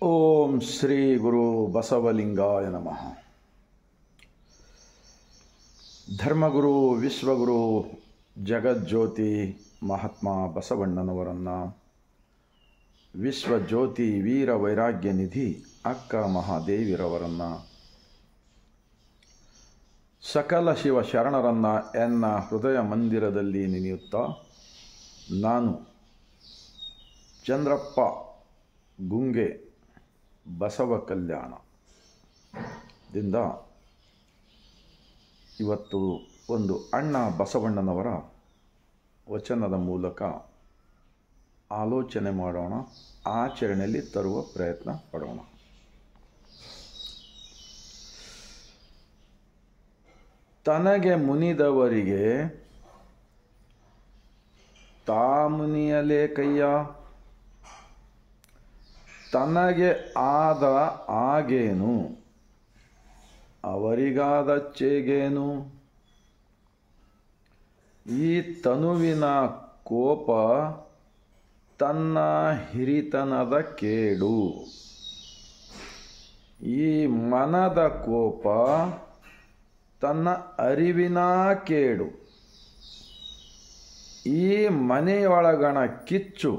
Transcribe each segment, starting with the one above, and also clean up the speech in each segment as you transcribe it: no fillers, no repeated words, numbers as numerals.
ಓಂ ಶ್ರೀ ಗುರು ಬಸವಲಿಂಗಾಯ ನಮಃ. ಧರ್ಮಗುರು ವಿಶ್ವಗುರು ಜಗಜ್ಯೋತಿ ಮಹಾತ್ಮ ಬಸವಣ್ಣನವರನ್ನು, ವಿಶ್ವಜ್ಯೋತಿ ವೀರ ವೈರಾಗ್ಯ ನಿಧಿ ಅಕ್ಕ ಮಹಾದೇವಿರವರನ್ನು, ಸಕಲ ಶಿವ ಶರಣರನ್ನು ಎನ್ನ ಹೃದಯ ಮಂದಿರದಲ್ಲಿ ನೆನೆಯುತ್ತಾ ನಾನು ಚಂದ್ರಪ್ಪ ಗುಂಗೆ ಬಸವ ಕಲ್ಯಾಣದಿಂದ ಇವತ್ತು ಒಂದು ಅಣ್ಣ ಬಸವಣ್ಣನವರ ವಚನದ ಮೂಲಕ ಆಲೋಚನೆ ಮಾಡೋಣ, ಆಚರಣೆಯಲ್ಲಿ ತರುವ ಪ್ರಯತ್ನ ಪಡೋಣ. ತನಗೆ ಮುನಿದವರಿಗೆ ತಾ ಮುನಿಯಲೇಕಯ್ಯ, ತನಗೆ ಆದ ಆಗೇನು ಅವರಿಗಾದಚ್ಚೇಗೇನು, ಈ ತನುವಿನ ಕೋಪ ತನ್ನ ಹಿರಿತನದ ಕೇಡು, ಈ ಮನದ ಕೋಪ ತನ್ನ ಅರಿವಿನ ಕೇಡು, ಈ ಮನೆಯೊಳಗಣ ಕಿಚ್ಚು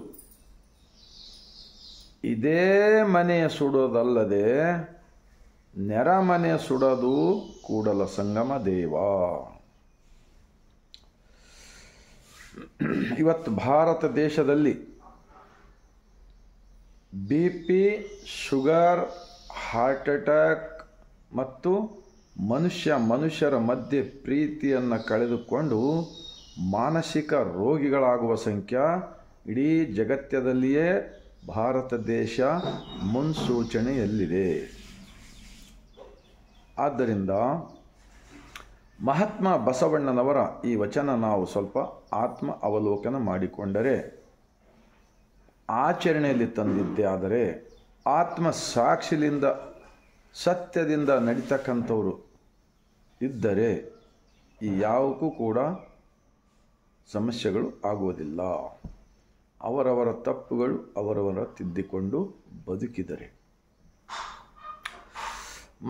ಇದೇ ಮನೆಯ ಸುಡೋದಲ್ಲದೆ ನೆರಮನೆ ಸುಡೋದು ಕೂಡಲ ಸಂಗಮ ದೇವ. ಇವತ್ತು ಭಾರತ ದೇಶದಲ್ಲಿ BP, ಶುಗರ್, ಹಾರ್ಟ್ ಅಟ್ಯಾಕ್ ಮತ್ತು ಮನುಷ್ಯರ ಮಧ್ಯೆ ಪ್ರೀತಿಯನ್ನು ಕಳೆದುಕೊಂಡು ಮಾನಸಿಕ ರೋಗಿಗಳಾಗುವ ಸಂಖ್ಯೆ ಇಡೀ ಜಗತ್ತದಲ್ಲಿಯೇ ಭಾರತ ದೇಶ ಮುನ್ಸೂಚನೆಯಲ್ಲಿದೆ. ಆದ್ದರಿಂದ ಮಹಾತ್ಮ ಬಸವಣ್ಣನವರ ಈ ವಚನ ನಾವು ಸ್ವಲ್ಪ ಆತ್ಮ ಅವಲೋಕನ ಮಾಡಿಕೊಂಡರೆ, ಆಚರಣೆಯಲ್ಲಿ ತಂದಿದ್ದೇ ಆದರೆ, ಆತ್ಮ ಸಾಕ್ಷಿಲಿಂದ ಸತ್ಯದಿಂದ ನಡೀತಕ್ಕಂಥವರು ಇದ್ದರೆ ಈ ಯಾವುದಕ್ಕೂ ಕೂಡ ಸಮಸ್ಯೆಗಳು ಆಗುವುದಿಲ್ಲ. ಅವರವರ ತಪ್ಪುಗಳು ಅವರವರ ತಿದ್ದಿಕೊಂಡು ಬದುಕಿದರೆ.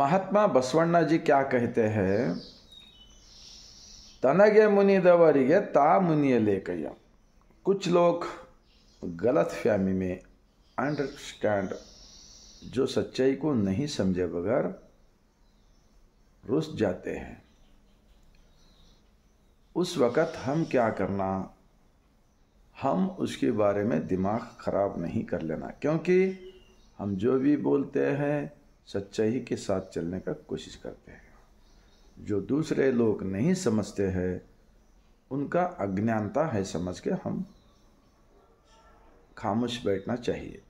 महात्मा बसवण्णा जी क्या कहते हैं, तनगे मुनिदवरिगे ता मुनियलेकಯ್ಯ. कुछ लोग गलत फहमी में अंडरस्टैंड, जो सच्चाई को नहीं समझे बगैर रुस जाते हैं. उस वक़्त हम क्या करना, हम उसके बारे में दिमाग ख़राब नहीं कर लेना, क्योंकि हम जो भी बोलते हैं सच्चाई के साथ चलने का कोशिश करते हैं. जो दूसरे लोग नहीं समझते हैं उनका अज्ञानता है समझ के हम खामोश बैठना चाहिए.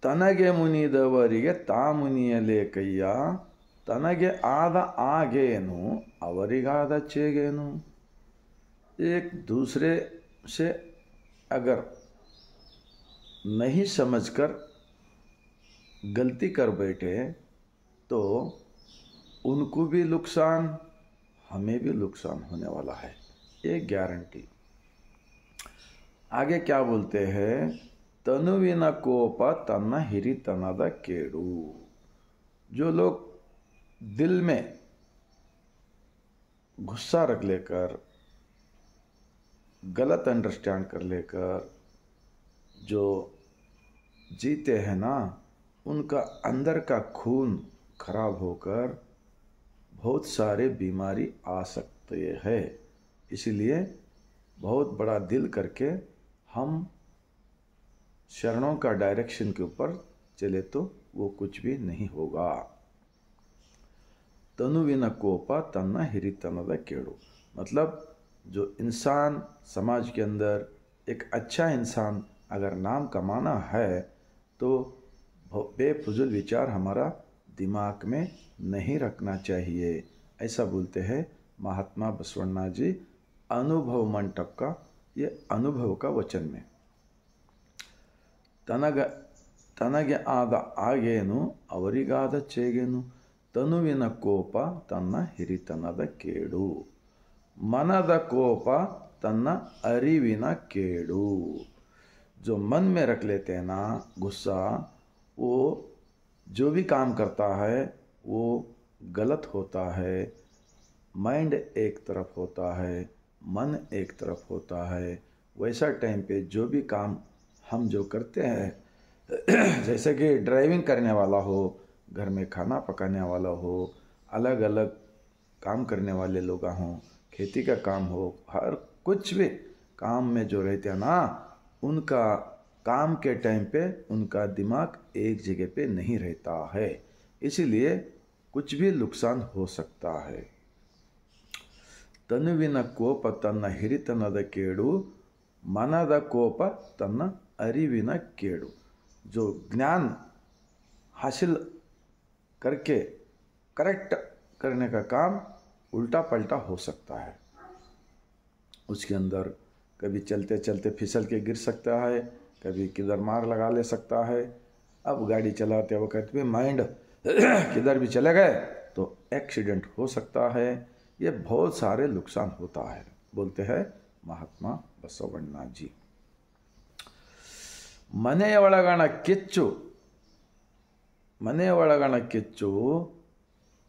तनगे मुनिदवरिगे ता मुनियलेकಯ್ಯ, तनगे आद ಆಗೇನು ಅವರಿಗಾದಚ್ಚೇಗೇನು. एक दूसरे से अगर नहीं समझकर गलती कर बैठे तो उनको भी नुकसान, हमें भी नुकसान होने वाला है, ये गारंटी. आगे क्या बोलते हैं, तनुविन कोप तन्न हिरितनद केडु. जो लोग दिल में गुस्सा रख लेकर, गलत अंडरस्टैंड कर लेकर जो जीते हैं ना, उनका अंदर का खून खराब होकर बहुत सारे बीमारी आ सकते हैं. इसलिए बहुत बड़ा दिल करके हम शरणों का डायरेक्शन के ऊपर चले तो वो कुछ भी नहीं होगा. तनुविन कोप तन्न हिरितनद केडु, मतलब जो इंसान समाज के अंदर एक अच्छा इंसान अगर नाम कमाना है तो बेफजूल विचार हमारा दिमाग में नहीं रखना चाहिए. ऐसा बोलते हैं महात्मा बसवण्णा जी अनुभव मंटप का, ये अनुभव का वचन में. तनगे आद ಆಗೇನು ಅವರಿಗಾದಚ್ಚೇಗೇನು, ತನುವಿನ ಕೋಪ ತನ್ನ ಹಿರಿತನದ ಕೇಡು, ಮನದ ಕೋಪ ತನ್ನ ಅರಿವಿನ ಕೇಡು. जो मन में रख लेते हैं ना गुस्सा, वो जो भी काम करता है वो गलत होता है। माइंड एक तरफ होता है, मन एक तरफ होता है। वैसा टाइम पे जो भी काम हम जो करते हैं जैसे कि ड्राइविंग करने वाला हो, घर में खाना पकाने वाला हो, अलग अलग काम करने वाले लोग हों, खेती का काम हो, हर कुछ भी काम में जो रहते हैं ना, उनका काम के टाइम पे उनका दिमाग एक जगह पे नहीं रहता है, इसीलिए कुछ भी नुकसान हो सकता है। ತನುವಿನ ಕೋಪ ತನ್ನ ಹಿರಿತನದ ಕೇಡು, मनद कोप तन्न अरिविन केडु। जो ज्ञान हासिल करके करेक्ट करने का काम उल्टा पलटा हो सकता है। उसके अंदर कभी चलते चलते फिसल के गिर सकता है, कभी किधर मार लगा ले सकता है। अब गाड़ी चलाते वक्त भी माइंड किधर भी चले गए तो एक्सीडेंट हो सकता है। ये बहुत सारे नुकसान होता है, बोलते हैं महात्मा बसवण्ण जी। ಮನೆಯ ಒಳಗಣ ಕಿಚ್ಚು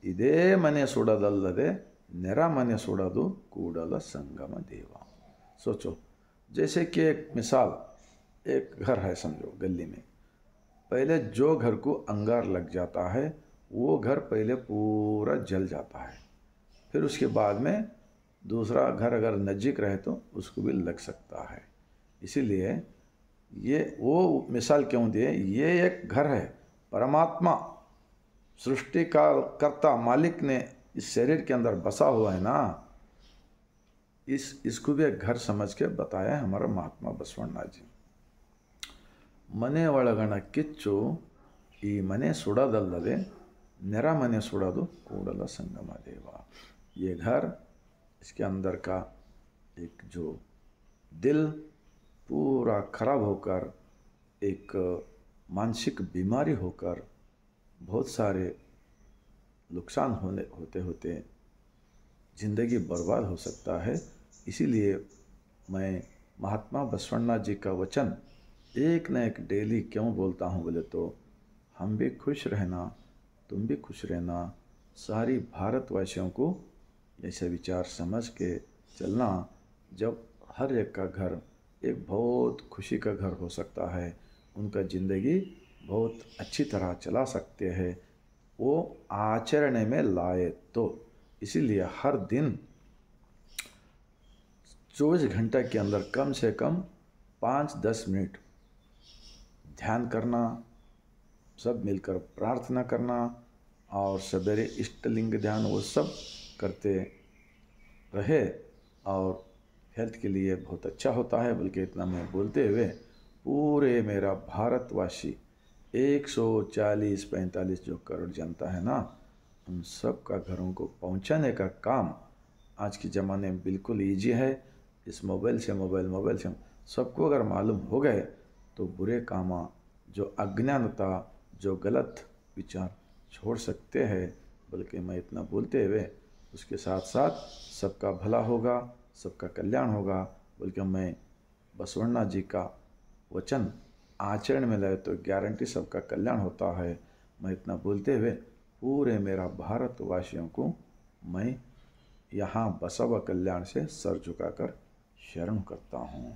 ಇದೇ ಮನೆ ಸುಡೋದಲ್ಲದೆ ನೆರ ಮನೆ ಸುಡೋದು ಕೂಡಲ संगम देव। सोचो, जैसे कि एक मिसाल, एक घर है समझो गली में, पहले जो घर को अंगार लग जाता है वो घर पहले पूरा जल जाता है, फिर उसके बाद में दूसरा घर अगर नज़दीक रहे तो उसको भी लग सकता है। इसीलिए ये वो मिसाल क्यों दिए, ये एक घर है, परमात्मा सृष्टि का कर्ता मालिक ने इस शरीर के अंदर बसा हुआ है ना, इसको भी एक घर समझ के बताया है हमारा महात्मा बसवण्ण जी। ಮನೆ ಒಳಗಣ ಕಿಚ್ಚು ಈ ಮನೆ ಸುಡೋದಲ್ಲದೆ ನೆರ ಮನೆ ಸುಡೋದು ಕೂಡಲ संगम देव। ये घर, इसके अंदर का एक जो दिल पूरा खराब होकर एक मानसिक बीमारी होकर बहुत सारे नुकसान होते होते ज़िंदगी बर्बाद हो सकता है। इसीलिए मैं महात्मा बसवण्ण जी का वचन एक न एक डेली क्यों बोलता हूँ बोले तो, हम भी खुश रहना, तुम भी खुश रहना, सारी भारतवासियों को ऐसे विचार समझ के चलना। जब हर एक का घर एक बहुत खुशी का घर हो सकता है, उनका ज़िंदगी बहुत अच्छी तरह चला सकते हैं, वो आचरण में लाए तो। इसीलिए हर दिन 24 घंटे के अंदर कम से कम 5-10 मिनट ध्यान करना, सब मिलकर प्रार्थना करना, और सवेरे इष्टलिंग ध्यान वो सब करते रहे, और हेल्थ के लिए बहुत अच्छा होता है। बल्कि इतना मैं बोलते हुए पूरे मेरा भारतवासी 140-45 जो करोड़ जनता है ना, उन सब का घरों को पहुंचाने का काम आज के ज़माने में बिल्कुल ईजी है। इस मोबाइल से सबको अगर मालूम हो गए तो बुरे काम, जो अज्ञानता, जो गलत विचार छोड़ सकते हैं। बल्कि मैं इतना बोलते हुए उसके साथ साथ सबका भला होगा, सबका कल्याण होगा। बल्कि मैं बसवण्ण जी का वचन आचरण में लाए तो गारंटी सबका कल्याण होता है। मैं इतना बोलते हुए पूरे मेरा भारतवासियों को मैं यहाँ बसव कल्याण से सर झुकाकर शरण करता हूँ।